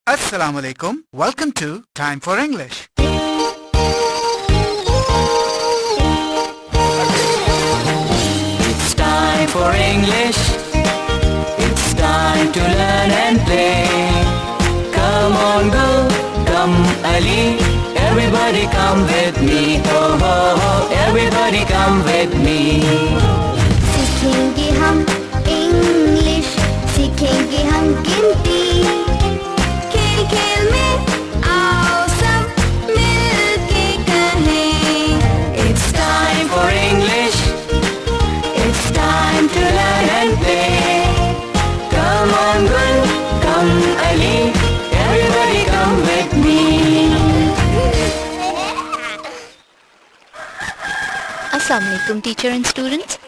Assalamu alaikum. Welcome to Time for English. It's time for English. It's time to learn and play. Come on, go, come Ali. Everybody come with me. Ho ho ho. Everybody come with me. सीखेंगे हम English, सीखेंगे हम गिनती, खेल खेल में आओ सब मिलके कहें. It's time for English. It's time to learn and play. Come on, go, come Ali. Everybody come with me. Assalamu alaikum teacher and students.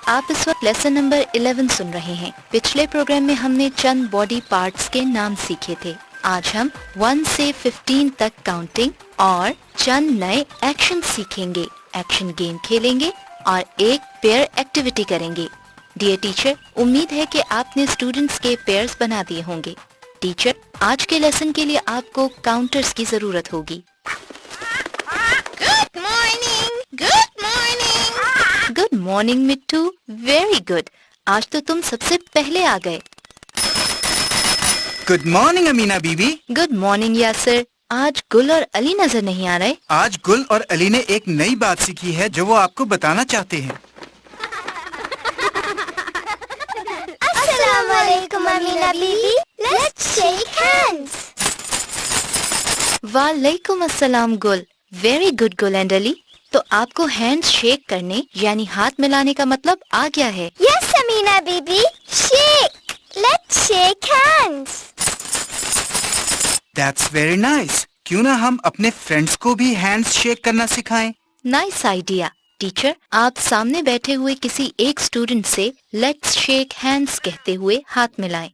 आप इस वक्त लेसन नंबर 11 सुन रहे हैं. पिछले प्रोग्राम में हमने चंद बॉडी पार्ट्स के नाम सीखे थे. आज हम 1 से 15 तक काउंटिंग और चंद नए एक्शन सीखेंगे. एक्शन गेम खेलेंगे और एक पेयर एक्टिविटी करेंगे. डियर टीचर, उम्मीद है कि आपने स्टूडेंट्स के पेयर्स बना दिए होंगे. टीचर, आज के लेसन के लिए आपको काउंटर्स की जरूरत होगी. Good morning, good morning. Good morning Mittu. Very good. आज तो तुम सबसे पहले आ गए. Good morning, Amina Bibi. Good morning Yasir. आज गुल और अली नजर नहीं आ रहे. आज गुल और अली ने एक नई बात सीखी है जो वो आपको बताना चाहते हैं. अस्सलाम वालेकुम Amina Bibi. Let's shake hands. वालेकुम अस्सलाम Gul. Very good Gul and Ali. तो आपको हैंड्स शेक करने यानी हाथ मिलाने का मतलब आ गया है. Yes Amina Bibi. Shake. Let's shake hands. That's very nice. क्यों ना हम अपने फ्रेंड्स को भी हैंड्स शेक करना सिखाएं. Nice idea. टीचर, आप सामने बैठे हुए किसी एक स्टूडेंट से लेट्स शेक हैंड्स कहते हुए हाथ मिलाएं.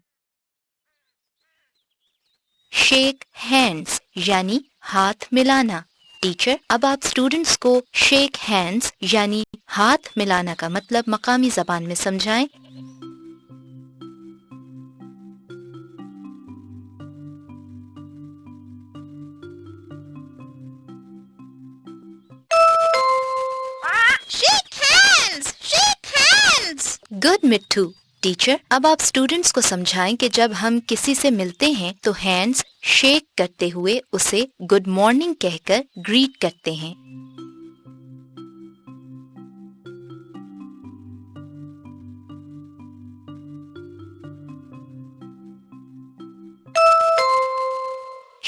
शेक हैंड्स यानी हाथ मिलाना. टीचर, अब आप स्टूडेंट्स को शेक हैंड्स यानी हाथ मिलाना का मतलब मकामी जबान में समझाएं. Shake hands. Shake hands. Good Mittu. Teacher, अब आप स्टूडेंट्स को समझाएं कि जब हम किसी से मिलते हैं तो हैंड्स शेक करते हुए उसे गुड मॉर्निंग कहकर ग्रीट करते हैं.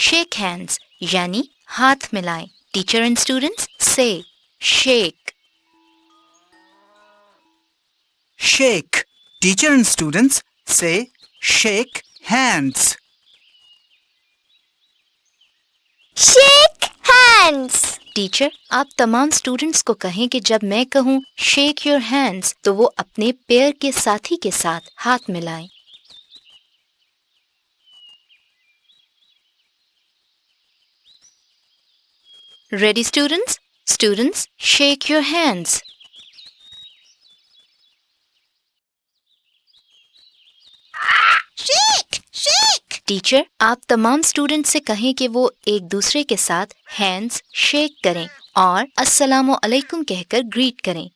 शेक हैंड्स यानी हाथ मिलाएं. टीचर एंड स्टूडेंट्स से shake. Shake. Teacher and students say shake hands. Shake hands. Teacher, आप तमाम स्टूडेंट्स को कहें कि जब मैं कहूँ शेक योर हैंड्स तो वो अपने पेयर के साथी के साथ हाथ मिलाएं. Ready students? Students, shake your hands. Shake. Shake. Teacher, आप तमाम स्टूडेंट्स से कहें कि वो एक दूसरे के साथ हैंड्स शेक करें और अस्सलामु अलैकुम कहकर ग्रीट करें.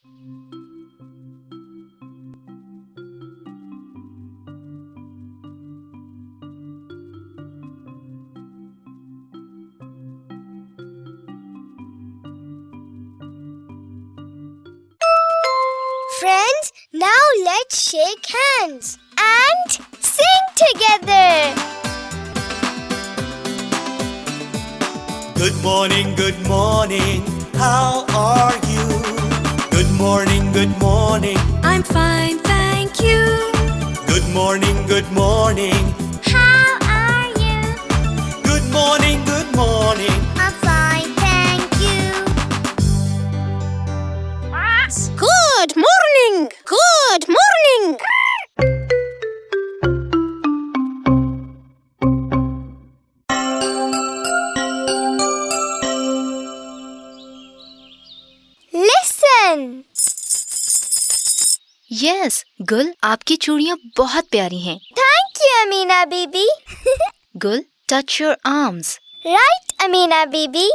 Friends, now let's shake hands and sing together. Good morning, good morning, how are you? Good morning, good morning, I'm fine, thank you. good morning, good morning, How are you? good morning, good morning. I'm fine, thank you. Good morning. Good morning. Listen. Yes गुल, आपकी चूड़ियाँ बहुत प्यारी हैं। Thank you, Amina Bibi. गुल, touch your arms. Right, Amina Bibi.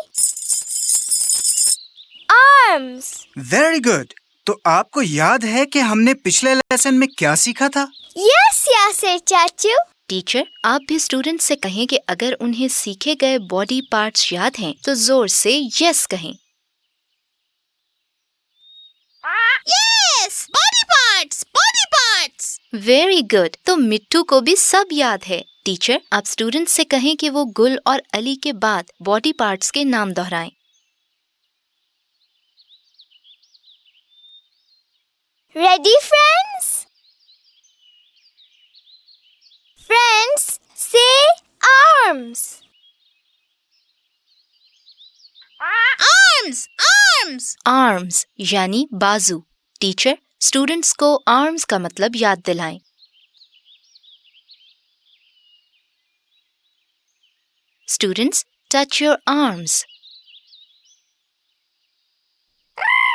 Arms. Very good. तो आपको याद है कि हमने पिछले लेसन में क्या सीखा था? Yes, Yasir Chachu. टीचर, आप भी स्टूडेंट्स से कहें कि अगर उन्हें सीखे गए बॉडी पार्ट्स याद हैं तो जोर से यस कहें। Yes, body parts, body parts. Very good. तो मिट्टू को भी सब याद है। टीचर, आप स्टूडेंट्स से कहें कि वो गुल और अली के बाद बॉडी पार्ट्स के नाम दोहराएं। Ready, friends? Friends, say arms. Arms, arms. Arms यानी बाजू। टीचर, स्टूडेंट्स को आर्म्स का मतलब याद दिलाएं। Students, touch your arms.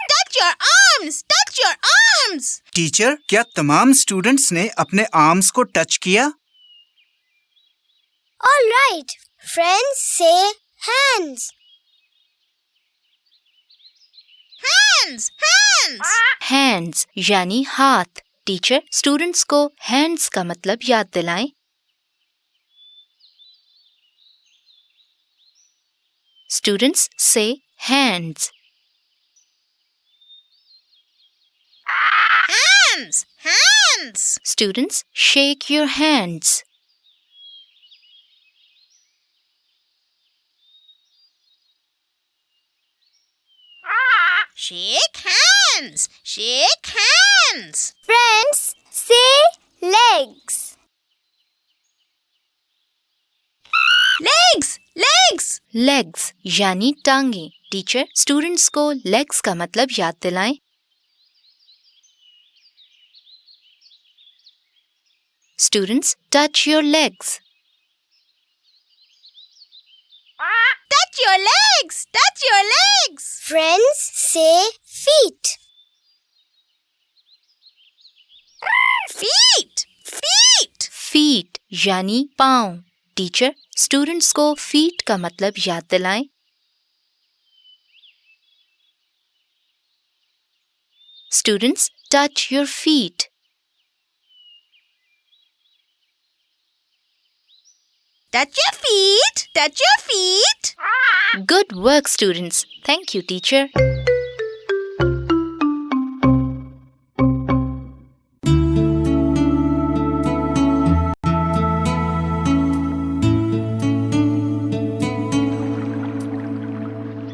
Touch your arms, touch your arms. Teacher, क्या तमाम स्टूडेंट्स ने अपने आर्म्स को टच किया? All right, friends, say hands. Hands, hands. Hands यानी हाथ। टीचर, स्टूडेंट्स को हैंड्स का मतलब याद दिलाएं। स्टूडेंट्स से hands. Hands, hands. Students, shake your hands. Shake hands, shake hands. Friends, say legs. Legs, legs. Legs यानी टांगे। टीचर, स्टूडेंट्स को लेग्स का मतलब याद दिलाएं। Students, touch your legs. Touch your legs, touch your legs. Friends, say feet. Feet, feet. Feet यानी पाँव। Teacher, students को फीट का मतलब याद दिलाएं। Students, touch your feet. Touch your feet, touch your feet. Good work students. Thank you teacher.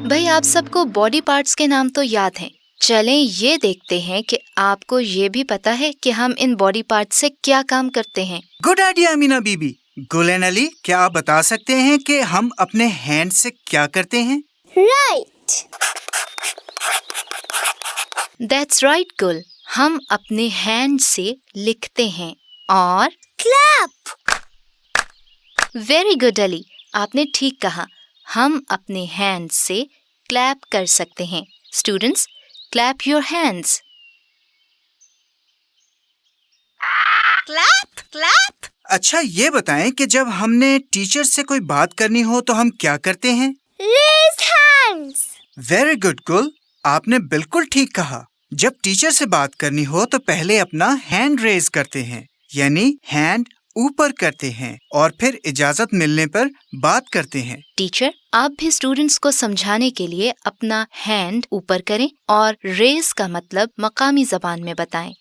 भाई, आप सबको बॉडी पार्ट्स के नाम तो याद हैं। चलें ये देखते हैं कि आपको ये भी पता है कि हम इन बॉडी पार्ट्स से क्या काम करते हैं। गुड आइडिया अमीना बीबी। गुल एंड अली, क्या आप बता सकते हैं कि हम अपने हैंड से क्या करते हैं? Right. दैट्स राइट गुल, हम अपने हैंड से लिखते हैं और Clap. वेरी गुड अली, आपने ठीक कहा। हम अपने हैंड से क्लैप कर सकते हैं। Students, clap your hands. Clap, clap. अच्छा, ये बताएं कि जब हमने टीचर से कोई बात करनी हो तो हम क्या करते हैं? Raise hands. वेरी गुड गुल, आपने बिल्कुल ठीक कहा। जब टीचर से बात करनी हो तो पहले अपना हैंड रेज करते हैं, यानी हैंड ऊपर करते हैं और फिर इजाजत मिलने पर बात करते हैं। टीचर, आप भी स्टूडेंट्स को समझाने के लिए अपना हैंड ऊपर करें और रेज का मतलब मकामी जबान में बताएं।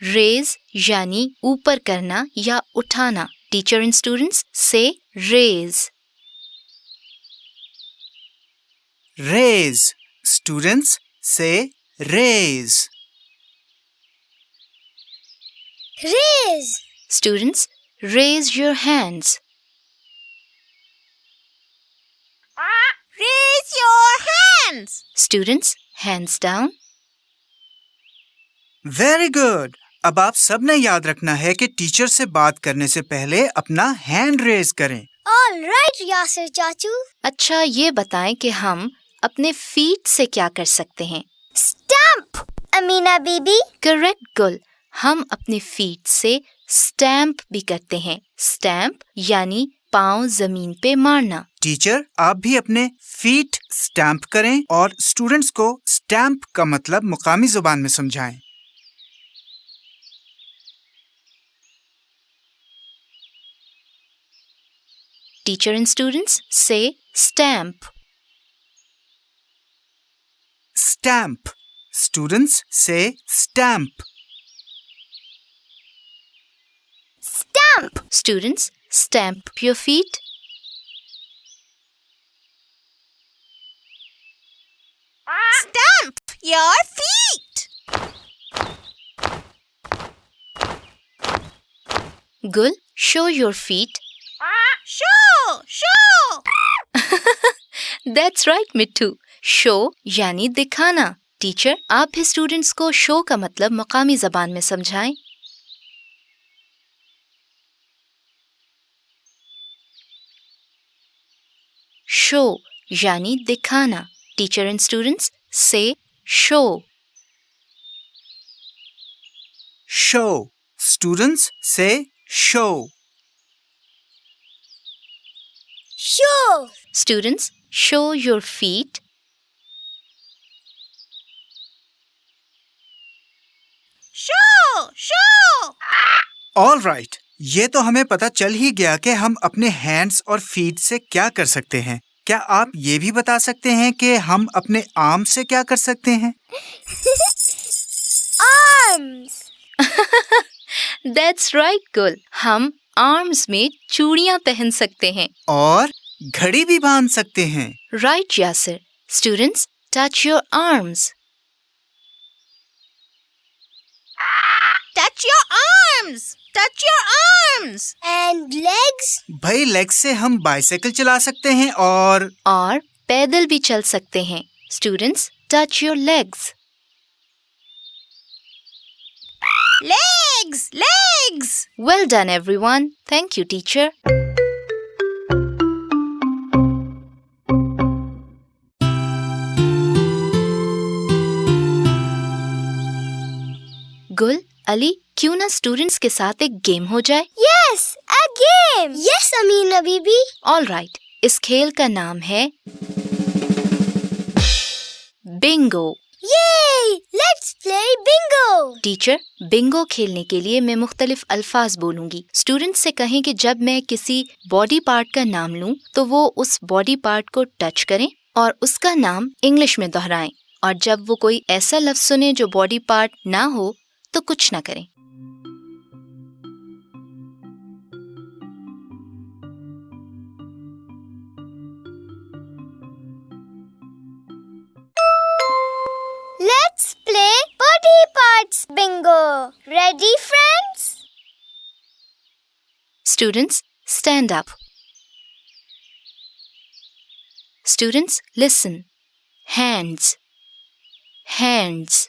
रेज यानी ऊपर करना या उठाना। टीचर एंड स्टूडेंट्स से रेज। रेज, स्टूडेंट्स से raise. Raise. Students, raise your hands. Raise your hands. Students, hands down. Very good. अब आप सब ने याद रखना है कि टीचर से बात करने से पहले अपना हैंड रेज करें। All right, Yasir चाचू. अच्छा, ये बताएं कि हम अपने फीट से क्या कर सकते हैं? Stamp, Amina बीबी. करेक्ट गुल, हम अपने फीट से स्टैम्प भी करते हैं. स्टैम्प यानी पाँव जमीन पे मारना. टीचर, आप भी अपने फीट स्टैम्प करें और स्टूडेंट्स को स्टैम्प का मतलब मुकामी जुबान में समझाएं. Teacher and students say stamp. Stamp. Students say stamp. Stamp. Students, stamp your feet. Stamp your feet. Gul, show your feet. Show. That's right, Mittu. Show यानी दिखाना. टीचर, आप भी स्टूडेंट्स को शो का मतलब मकामी जबान में समझाएं. शो यानी दिखाना. टीचर एंड स्टूडेंट्स से show. Show. Students say show. Show. Students, show your feet. Show. All right. ये तो हमें पता चल ही गया कि हम अपने हैंड्स और फीट से क्या कर सकते हैं. क्या आप ये भी बता सकते हैं कि हम अपने आर्म से क्या कर सकते हैं? Arms. That's right, Gul. हम आर्म्स में चूड़ियां पहन सकते हैं. और घड़ी भी बांध सकते हैं. Right, Yasir. Students, touch your arms. Touch your arms. And legs. भाई, लेग से हम बाइसाइकिल चला सकते हैं और पैदल भी चल सकते हैं. Students, touch your legs. Legs. Well done, everyone. Thank you, teacher. गुल, अली, क्यों ना स्टूडेंट्स के साथ एक गेम हो जाए? Yes, a game. Yes, Amina Bibi. All right. इस खेल का नाम है Bingo. Yay! Let's play bingo. Teacher, Bingo खेलने के लिए मैं मुख्तलिफ अल्फाज बोलूंगी. स्टूडेंट्स से कहें कि जब मैं किसी बॉडी पार्ट का नाम लूं तो वो उस बॉडी पार्ट को टच करें और उसका नाम इंग्लिश में दोहराएं. और जब वो कोई ऐसा लफ्ज सुने जो बॉडी पार्ट ना हो तो कुछ ना करें. Let's play body parts bingo. Ready, friends? Students, stand up. Students, listen. Hands. Hands.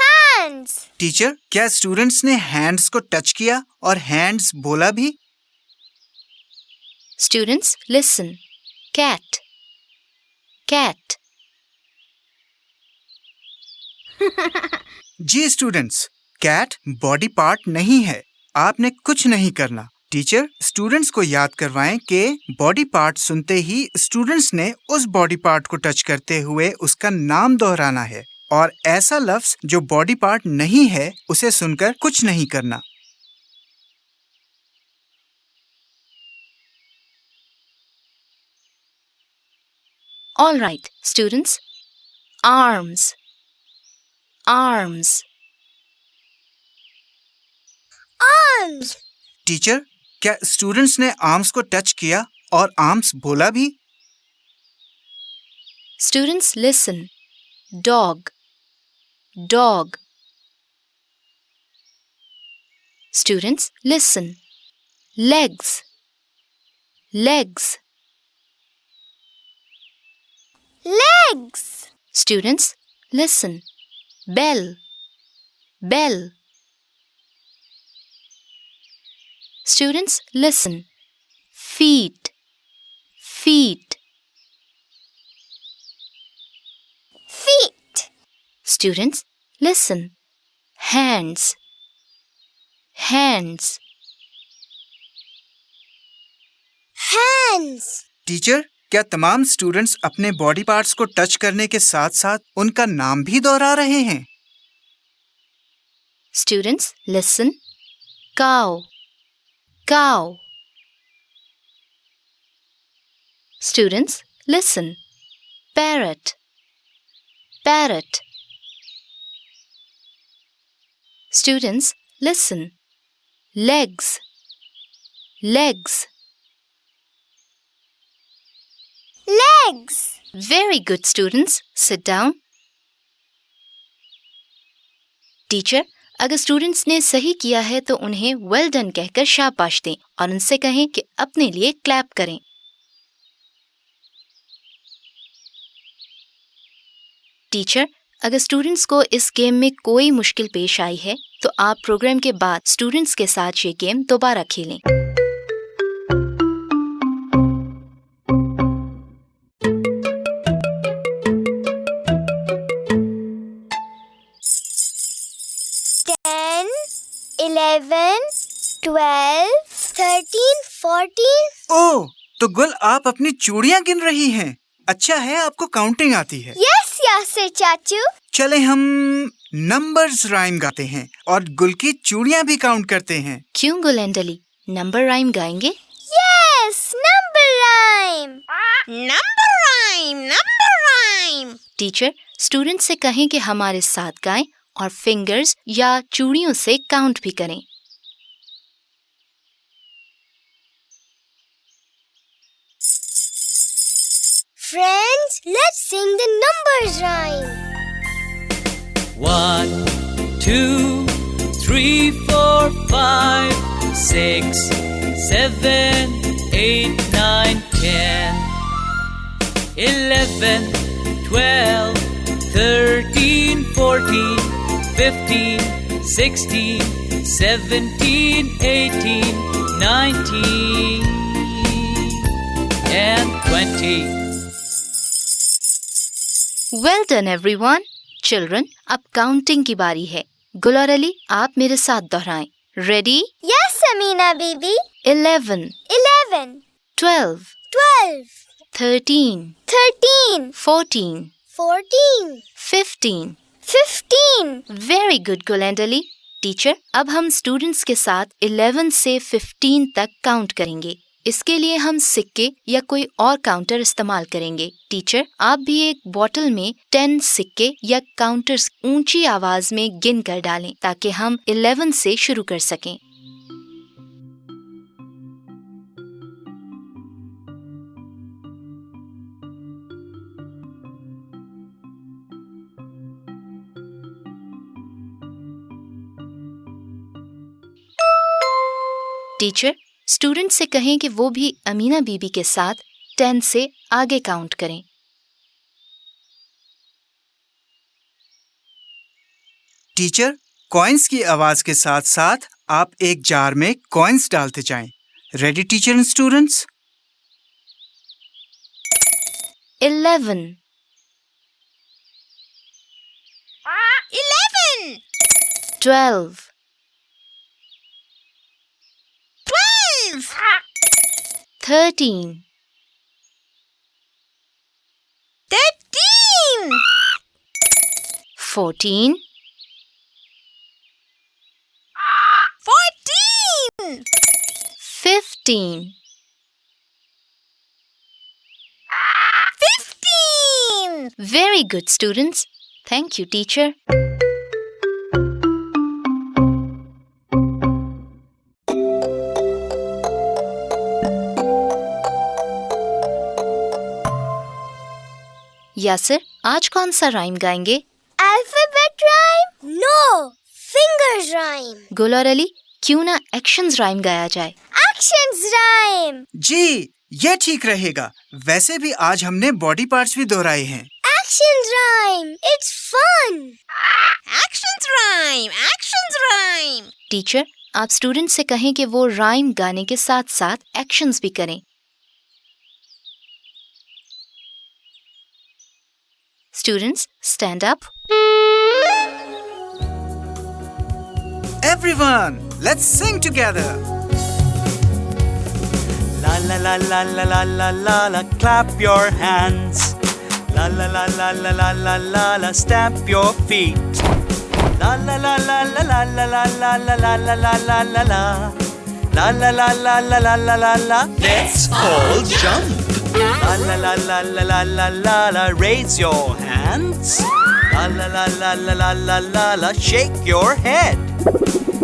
Hands. Teacher, क्या स्टूडेंट्स ने हैंड्स को टच किया और हैंड्स बोला भी? Students, listen. Cat. Cat. जी स्टूडेंट्स, कैट बॉडी पार्ट नहीं है. आपने कुछ नहीं करना. टीचर, स्टूडेंट्स को याद करवाएं कि बॉडी पार्ट सुनते ही स्टूडेंट्स ने उस बॉडी पार्ट को टच करते हुए उसका नाम दोहराना है और ऐसा लफ्ज जो बॉडी पार्ट नहीं है उसे सुनकर कुछ नहीं करना. All right, students. Arms. Arms. Arms. Teacher, क्या स्टूडेंट्स ने आर्म्स को टच किया और आर्म्स बोला भी? Students, listen. Dog. Dog. Students, listen. Legs. Legs. Legs. Students, listen. Bell. Bell. Students, listen. Feet, feet. Feet. Students, listen. Hands, hands. Hands. Teacher, क्या तमाम students अपने बॉडी पार्ट्स को टच करने के साथ साथ उनका नाम भी दोहरा रहे हैं? Students, listen. Cow, cow. Students, listen. Parrot, parrot. Students, listen. Legs, legs. Legs. Very good, students. Sit down. Teacher, अगर स्टूडेंट्स ने सही किया है तो उन्हें वेल डन कहकर शाबाश दें और उनसे कहें कि अपने लिए क्लैप करें। टीचर, अगर स्टूडेंट्स को इस गेम में कोई मुश्किल पेश आई है तो आप प्रोग्राम के बाद स्टूडेंट्स के साथ ये गेम दोबारा खेलें। Ten, 11, 12, 13, 14. ओह, तो गुल आप अपनी चूड़ियां गिन रही हैं। अच्छा है आपको काउंटिंग आती है। Yes, Yasir चाचू. चले हम नंबर्स राइम गाते हैं और गुल की चूड़ियां भी काउंट करते हैं। क्यों गुलेंडली, नंबर राइम गाएंगे? Yes, number rhyme. Number rhyme, number rhyme. Teacher, student से कहें कि हमारे साथ गाएं और फिंगर्स या चूड़ियों से काउंट भी करें। Friends, let's sing the numbers rhyme. 1, 2, 3, 4, 5, 6, 7, 8, 9, 10, 11, 12, 13, 14, 15, 16, 17, 18, 19, and 20. Well done everyone. Children, अब काउंटिंग की बारी है। गुल और अली, आप मेरे साथ दोहराएं। Ready? Yes, Amina baby. 11, 11, 12, 12, 13, 13, 14, 14, 15. 15. Very good Gul and Ali. Teacher, अब हम स्टूडेंट्स के साथ 11 से 15 तक काउंट करेंगे। इसके लिए हम सिक्के या कोई और काउंटर इस्तेमाल करेंगे। टीचर, आप भी एक बॉटल में 10 सिक्के या काउंटर्स ऊंची आवाज में गिन कर डालें ताकि हम 11 से शुरू कर सकें। टीचर, स्टूडेंट से कहें कि वो भी अमीना बीबी के साथ 10 से आगे काउंट करें। टीचर, कॉइन्स की आवाज के साथ साथ आप एक जार में कॉइन्स डालते जाएं। Ready teacher and students? 11, 11, 12, 12, 13, 13, 14, 14, 15. 15. Very good, students. Thank you, teacher. Yasir, आज कौन सा राइम गाएंगे? Alphabet rhyme? No, fingers rhyme. गुल और अली, क्यों ना एक्शंस राइम गाया जाए? Actions rhyme. जी, ये ठीक रहेगा। वैसे भी आज हमने बॉडी पार्ट्स भी दोहराए हैं। Actions rhyme. It's fun. Actions rhyme. Actions rhyme. Teacher, आप स्टूडेंट से कहें कि वो राइम गाने के साथ साथ एक्शंस भी करें। Students, stand up. Everyone, let's sing together. La la la la la la la la la, clap your hands. La la la la la la la la la, stamp your feet. La la la la la la la la la la la la la la la la. La la la la la la la la la. Let's all jump. La la la la la la la la la, raise your hands. La la la la la la la la la, shake your head.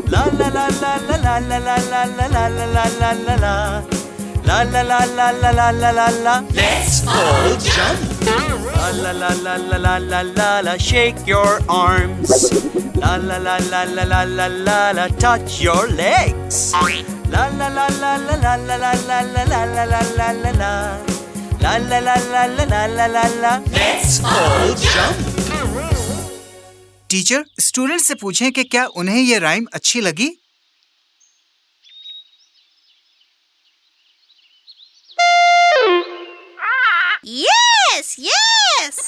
La la la la la la la la la la la la la la la la. La la la la la la la la la. Let's all jump. La la la la la la la la la. Shake your arms. La la la la la la la la la. Touch your legs. La la la la la la la la la la la la la la la la. La la la la la la la la la. Let's all jump. Teacher, student से पूछें कि क्या उन्हें ये rhyme अच्छी लगी। Yes, yes.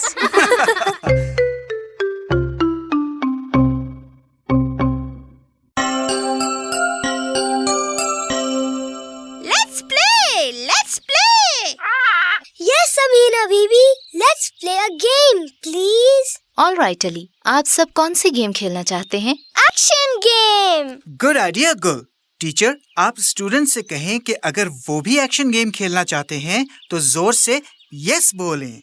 Let's play. Let's play. Yes, Amina Bibi. Let's play a game, please. Alright Ali, आप सब कौन सी गेम खेलना चाहते हैं? Action game. गुड आइडिया गुल। टीचर, आप स्टूडेंट से कहें कि अगर वो भी एक्शन गेम खेलना चाहते हैं तो जोर से यस बोलें।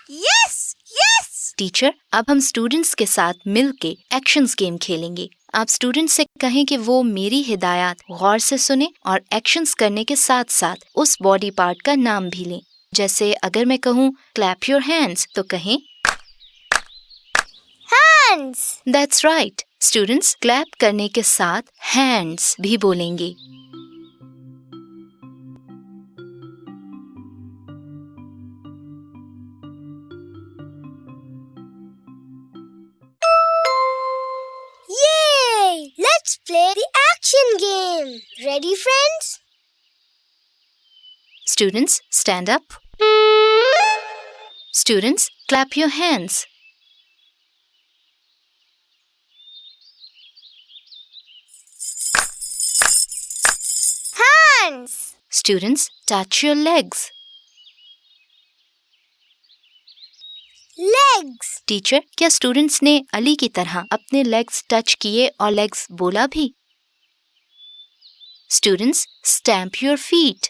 Yes, yes. टीचर, अब हम स्टूडेंट्स के साथ मिल के एक्शंस गेम खेलेंगे। आप स्टूडेंट से कहें कि वो मेरी हिदायत गौर से सुने और एक्शंस करने के साथ साथ उस बॉडी पार्ट का नाम भी लें। जैसे अगर मैं कहूँ क्लैप योर हैंड्स तो कहें Hands. That's right. Students clap करने के साथ हैंड्स भी बोलेंगे। Yay! Let's play the action game. Ready, friends? Students, stand up. Students, clap your hands. Hands. Students, touch your legs. Legs. Teacher, क्या students ने अली की तरह अपने लेग्स टच किए और लेग्स बोला भी? Students, stamp your feet.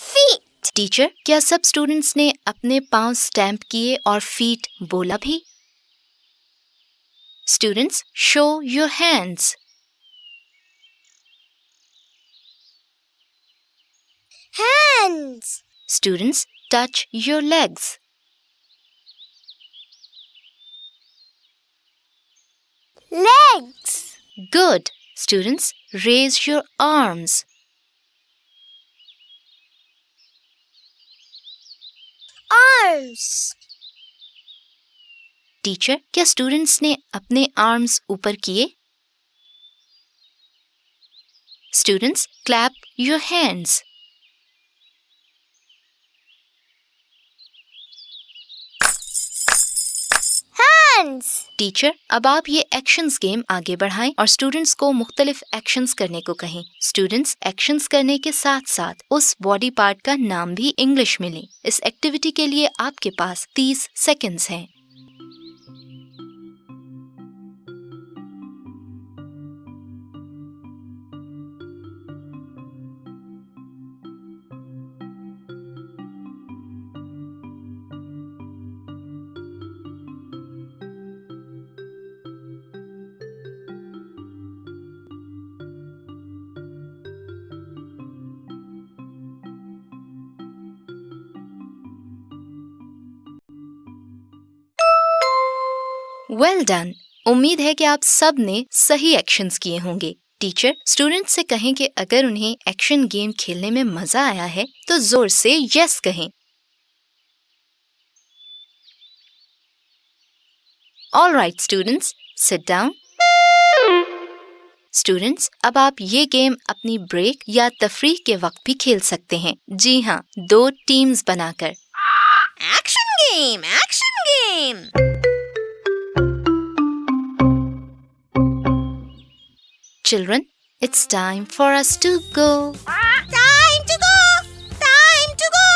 Feet. Teacher, क्या सब स्टूडेंट्स ने अपने पांव स्टैम्प किए और फीट बोला भी? Students, show your hands. Hands. Students, touch your legs. Legs. Good. Students, raise your arms. Arms. Teacher, क्या स्टूडेंट्स ने अपने आर्म्स ऊपर किए? Students, clap your hands. Hands. Teacher, अब आप ये एक्शंस गेम आगे बढ़ाएं और स्टूडेंट्स को मुख्तलिफ एक्शंस करने को कहें। स्टूडेंट्स एक्शंस करने के साथ साथ उस बॉडी पार्ट का नाम भी इंग्लिश में लें। इस एक्टिविटी के लिए आपके पास 30 सेकंड्स हैं। Well done. उम्मीद है कि आप सब ने सही एक्शंस किए होंगे। टीचर स्टूडेंट्स से कहें कि अगर उन्हें एक्शन गेम खेलने में मजा आया है तो जोर से यस कहें। All right, students, sit down. Students, अब आप ये गेम अपनी ब्रेक या तफरीह के वक्त भी खेल सकते हैं। जी हाँ, 2 टीम्स बनाकर। Action game! Action game! Children, it's time for us to go. Time to go! Time to go!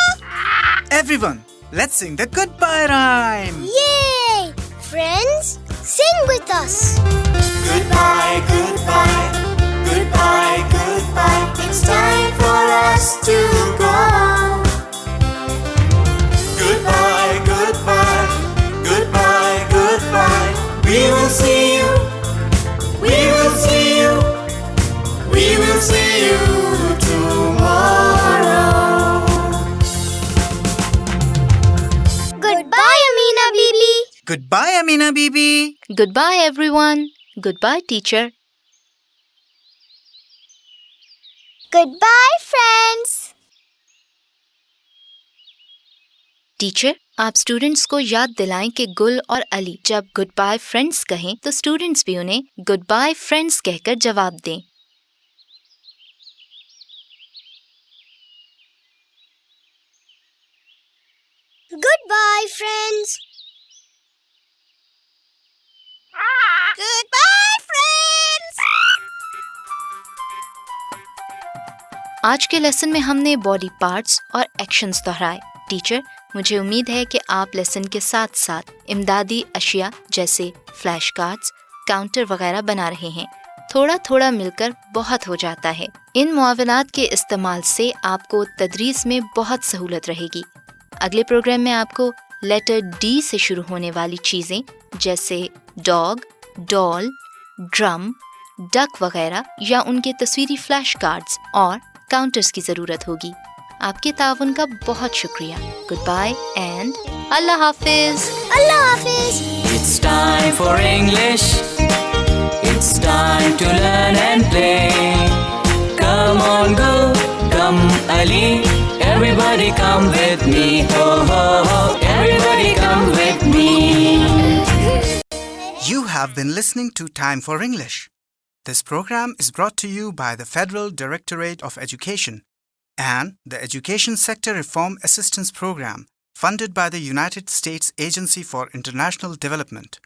Everyone, let's sing the goodbye rhyme. Yay! Friends, sing with us. Goodbye, goodbye, goodbye, goodbye. It's time for us to go. Goodbye, goodbye, goodbye, goodbye. We will see you. We will see you. We will see you tomorrow. Goodbye, Amina Bibi. Goodbye, Amina Bibi. Goodbye, everyone. Goodbye, teacher. Goodbye, friends. Teacher, आप students को याद दिलाएं कि गुल और अली जब good bye friends कहें तो students भी उन्हें गुड बाय फ्रेंड्स कहकर जवाब दें। Goodbye, friends. Goodbye, friends. आज के लेसन में हमने बॉडी पार्ट्स और एक्शंस दोहराए। टीचर, मुझे उम्मीद है कि आप लेसन के साथ साथ इमदादी अशिया जैसे फ्लैश कार्ड्स, काउंटर वगैरह बना रहे हैं। थोड़ा थोड़ा मिलकर बहुत हो जाता है। इन मुआवनात के इस्तेमाल से आपको तदरीस में बहुत सहूलत रहेगी। अगले प्रोग्राम में आपको लेटर डी से शुरू होने वाली चीज़ें जैसे डॉग, डॉल, ड्रम, डक वगैरह या उनके तस्वीरी फ्लैश कार्ड्स और काउंटर्स की ज़रूरत होगी। आपके ताउन का बहुत शुक्रिया। गुड बाय एंड अल्लाह हाफिज। Allah Hafiz. It's time for English. It's time to learn and play. Come on, go, come Ali. Everybody come with me. Ho, ho, ho. Everybody come with me. You have been listening to Time for English. This program is brought to you by the Federal Directorate of Education and the Education Sector Reform Assistance Program, funded by the United States Agency for International Development.